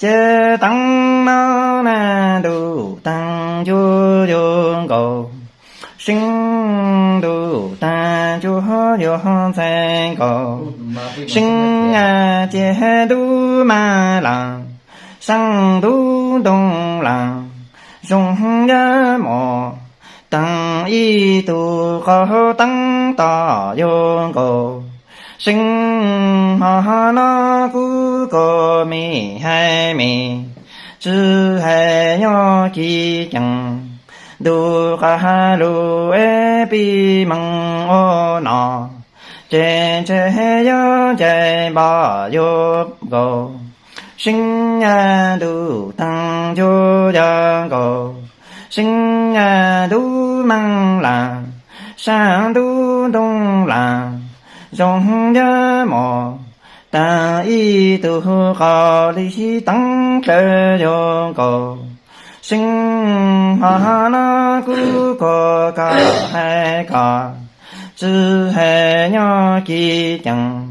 chế tăng nó na đủ tăng chu chu cầu sinh đủ tăng chu chu thành cầu sinh chế đủ ma lang sang đủ đông lang dùng ya mò tăng y tu có tăng tỏ vô cầu sinh ha na cu co mi hai mi chư hai nho chi chẳng du ca lu e pi măng o nọ trên chế yo chế ba yo go sinh du tăng yo ya go sinh du măng la sang du đông la dòng ya mò ta y tu ca li tăng cơ yo go sinh ha na cu co ca hai ca chư hai nho chi chẳng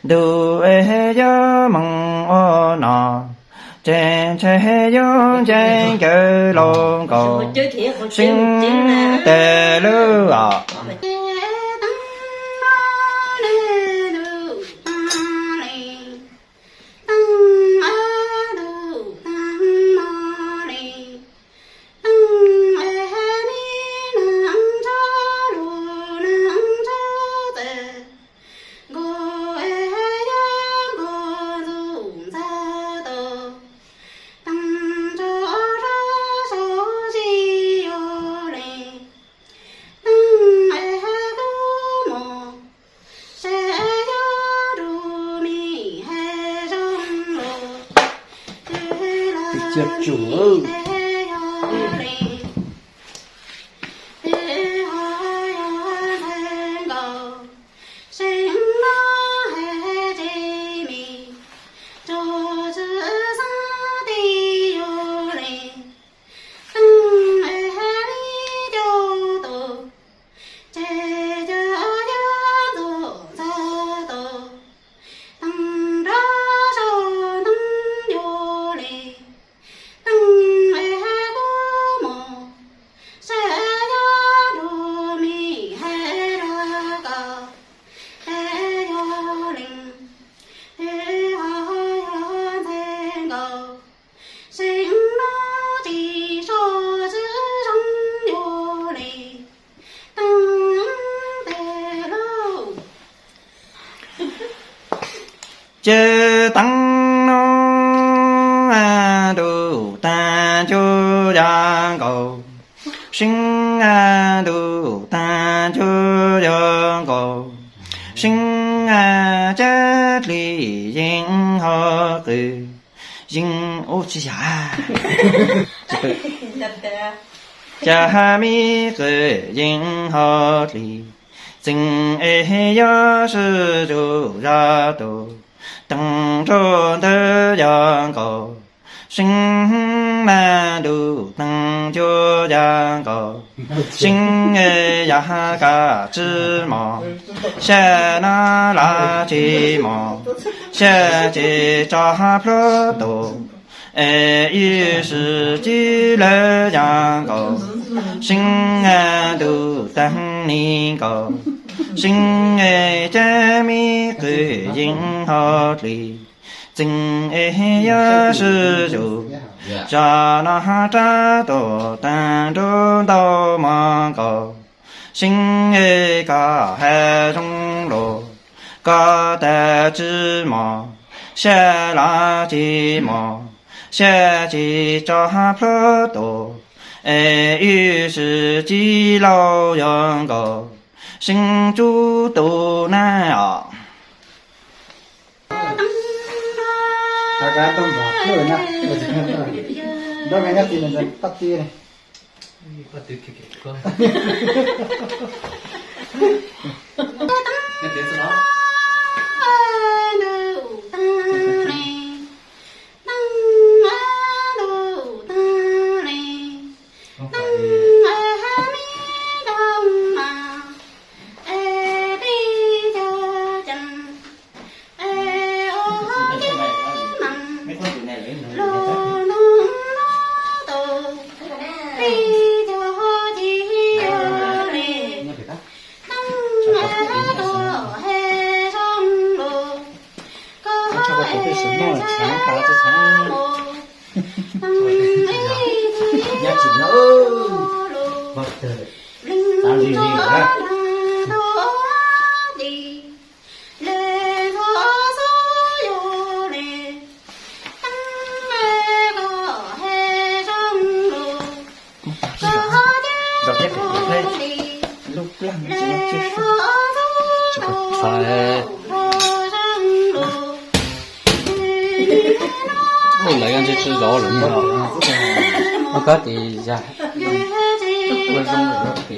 du e ya mong o nọ trên chế yo trên cơ lo go sinh tề lư à Chết chủ chế tăng nó đủ ta chu ya cầu sinh đủ ta chu ya cầu sinh chết li dinh ho cử dinh ô chi à cha mi cử dinh ho li dinh e ya sư chu ra tu tăng cho thế gian cầu sinh ma đủ tăng cho gian cầu sinh e ya ca chư mò xe na la chi mò xe chi cha phlo tổ e y sư chi lệ gian cầu sinh đủ tăng ni cầu sinh e cha mi cử dinh ho li dinh e ya sư chủ cha na cha tổ tăng trốn đau ma cầu sinh e ca hai trong lộ ca ta chư mò xe la chi mò xe chi cha phlo tổ e y sư chi lao yang cầu sinh chú tu na à Agak tuh bagus ya, udah banyak sih dan pasti nih. Pasti kiki kok. Nanti sana. 这是弄钱卡这钱，nhà chị nó Bác trời. làm gì hả? Đọc hết đây lúc làm chị nó chưa Phải. Ôi, lại ăn chơi gió lắm nhỉ? Nó có thì ra. Quên không rồi đó kìa.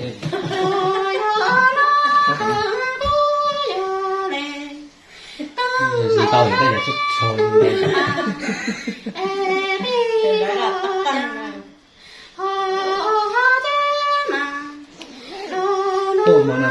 Gì tao thì đây là chút trôi đây. Ôi mà nè.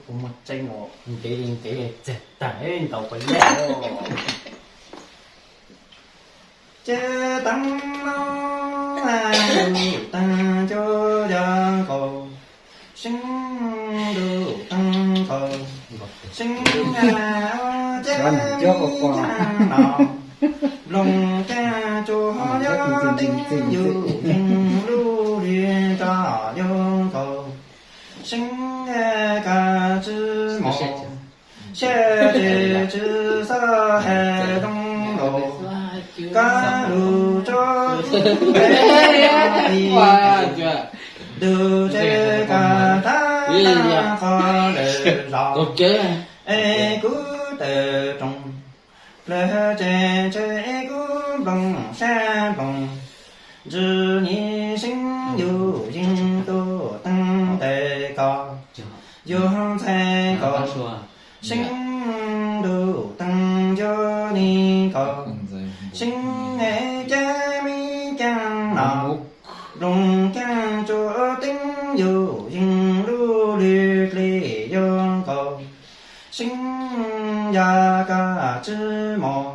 Cũng một chai ngộ Cái chết tải tàu phải lẽ. chế tăng nó tăng cho giang cầu sinh đủ tăng cầu sinh chế nào lòng cha cho gió tinh dù tình lưu liên cho giang cầu sinh ca chữ mộ xe chế chữ sa hè đông đồ ca đủ cho bé đi đủ chế ca ta khó để rõ ê cú tề trong lệ chế chế cú bằng xa bằng dư nhị sinh dù dinh tu tăng tề có dù không thể có sinh đủ tăng cho ni có sinh nghệ cha mi chẳng nào rung cha cho tính dù dinh lưu liệt lý dương cầu sinh gia ca chữ mò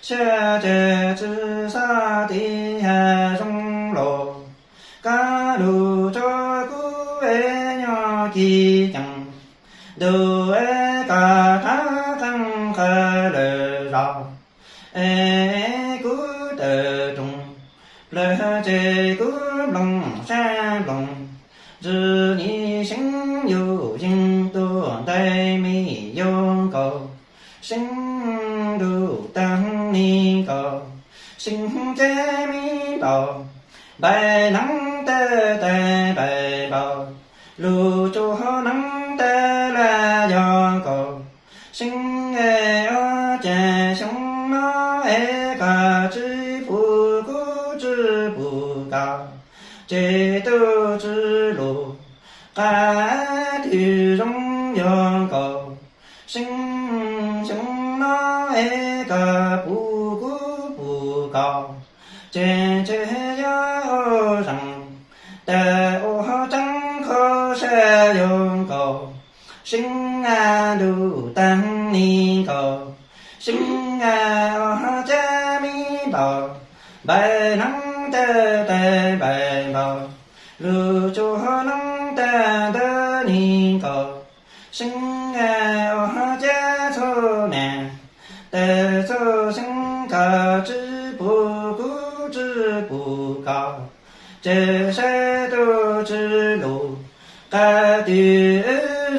xe chế chữ sa tí hà rung lộ ca đủ cho cú ế nhỏ kỳ chẳng đủ ế ca thá thăng khá lệ rõ ế cú tề trùng lệ chế thế cứ lòng xa lòng Dư nhị sinh yêu dinh tuần tay mi yon cầu Sinh đủ tăng ni cầu Sinh chế mi bầu Bài nắng tê tê bài bầu Lưu cho nắng tê là yon cầu Sinh ê ở trẻ sống nó ê cả chữ phụ cú chữ phụ cao chế tư chữ lộ cả thì giống yon cầu sinh sống nó ê cả phụ cú phụ cao chế chế giá rằng tê ô trắng khó sẽ yon cầu sinh đủ tăng ni cầu sinh cha mi bầu bài nắng tê tê bài bầu lưu cho nắng tê tê ni cầu sinh cha cho nè tê cho sinh cả chữ bù cú chữ bù cao chế sẽ tu chữ lù cả tỷ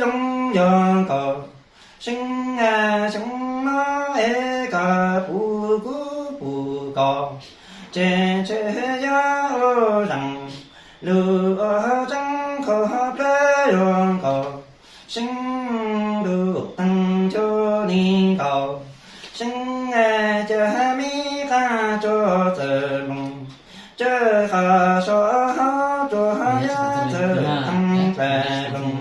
giống yon cầu sinh sống nó ê cả bù cú bù cầu chế chế giá rằng lưu ở trắng khó plei yon cầu sinh đủ tăng cho ni cầu sinh cha mi ca cho tự mong chớ khả so cho giá tự tăng về lòng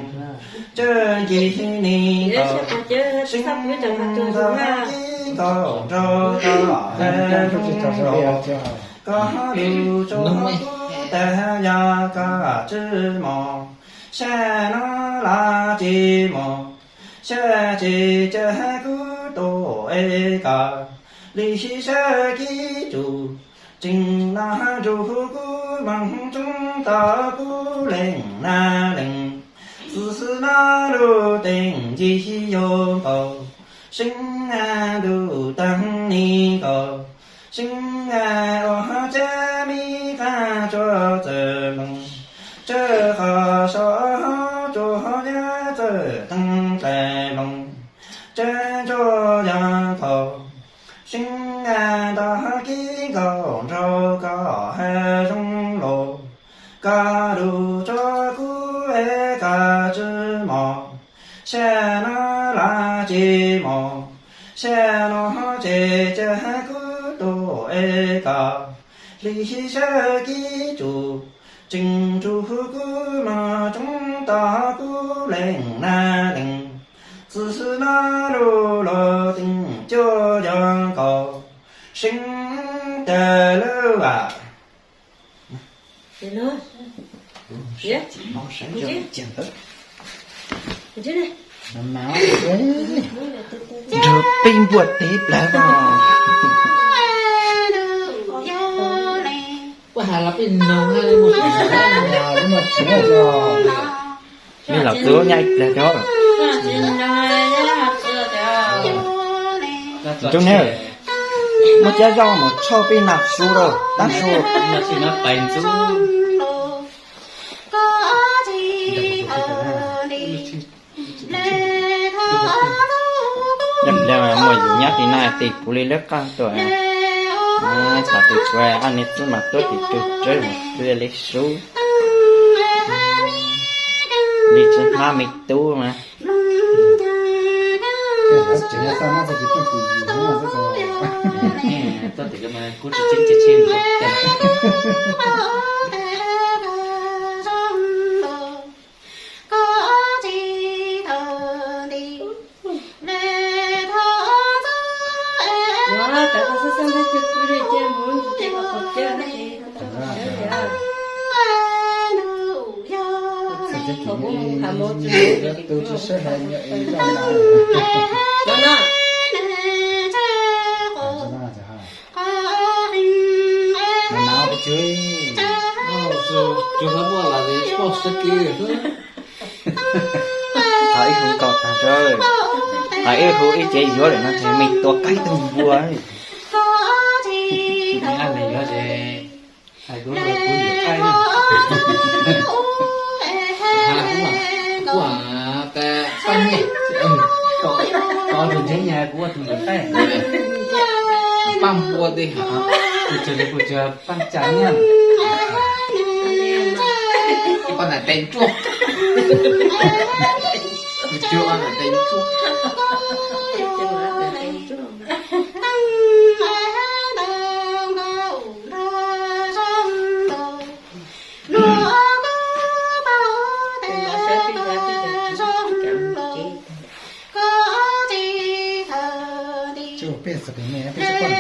chớ gì ni cầu sinh ra cầu cho hết có điều cho ta ya cả chữ mò sẽ nó là chi mò sẽ chỉ cho cứ tổ ê cả lý sẽ ký chủ chính là chủ cứ bằng chúng ta cứ lên na lên sự na đủ tình gì yêu cầu sinh đủ tăng ni cầu sinh cha mi ca cho tự lòng chớ khả so cho giá tự tăng tề lòng chớ cho gia cầu sinh ta ký cầu cho cả hệ trong lộ cả đủ cho cú ê cả chữ mò sẽ nó là chi mò sẽ nó chế chế cứ tổ ê cả lý sẽ ký chủ chính chủ cứ mà chúng ta cứ lên na lên sự na lô lô tình cho dân cầu sinh tề lơ à Thế nó Dạ nó sáng cho chẳng hết Thế này máu được pin vượt tiếp lại vào quá hà là pin nồng hay một nhà nhưng mà chỉ là cho như là cửa nhảy là cho chúng nè một trái rau một cho pin nạp su rồi đắt su nó chỉ nó bền su nhập ra mà mỗi nhát thì này thì phụ lý lớp cao tuổi chả thì chơi anh ấy cứ mà tôi thì chơi một chơi lấy số đi chơi hai mươi tu mà chỉ là sao nó sẽ chỉ cái gì nó mà rất là tôi thì cái mà cú chỉ trên tôi chỉ sẽ hay như ra nào nào bị chơi chưa có mua là gì có sức kia thấy không còn thằng chơi thấy không ít chơi gió để nó thấy mình to cái từng vua ấy ăn này nó gì Hai đứa là của nhiều ai nữa. Của cái con nhỉ. Có được thấy nhà của tụi mình tay. Băm bùa đi hả? Của chờ băm trắng nha. Con là tên chuột. Chưa con là tên chuột. Chứ pensa bem, né? Pensa quando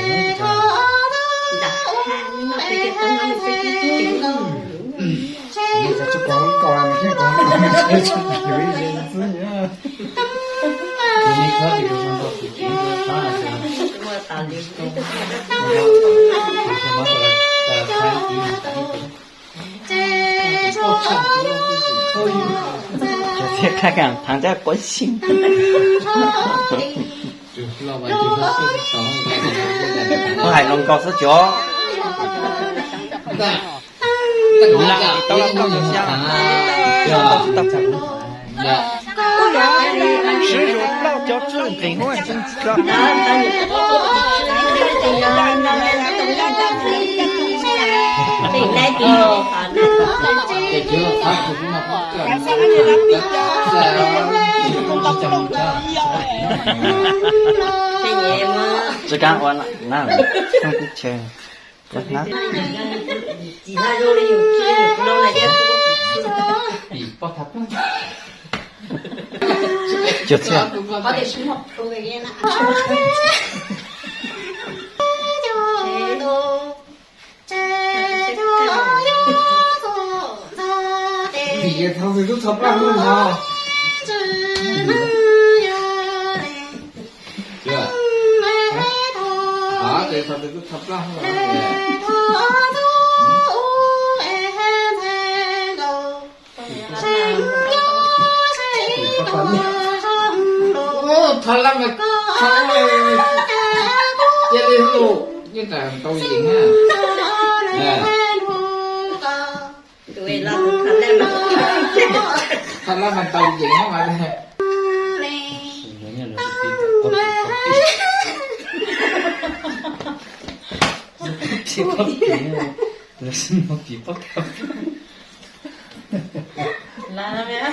Bây giờ chú có làm cái con chơi chút kiểu gì nữa. Ini kau di rumah kau sih. Semua tali. Cuma kalau saya ini tadi. Thế khai càng thằng cha có xin. Lo vậy thì nó sẽ có cái gì Có hành lòng có số chó. Đúng là tao là tao được sao? Tao Dạ. sử dụng lao cho chương trình hoa chính trị. Để chưa phát cũng mà có cần. Chỉ cần quan lại nào không biết chơi. Có nát. Bị bắt thấp lắm. Chưa chưa. Có thể xuống học thôi cái nghe nè. Thì thằng gì cũng thập lắm luôn hả? Chưa? Đó, thì sao cứ thấp lắm rồi. Ô, thật lắm mà không chơi đi luôn. Như là tôi gì ha. Nè. Tụi làm được thật lên mà. Thật lắm mà tôi gì hết mà đây. Chỉ có tiếng là xin một chỉ bắt thấp. Là mẹ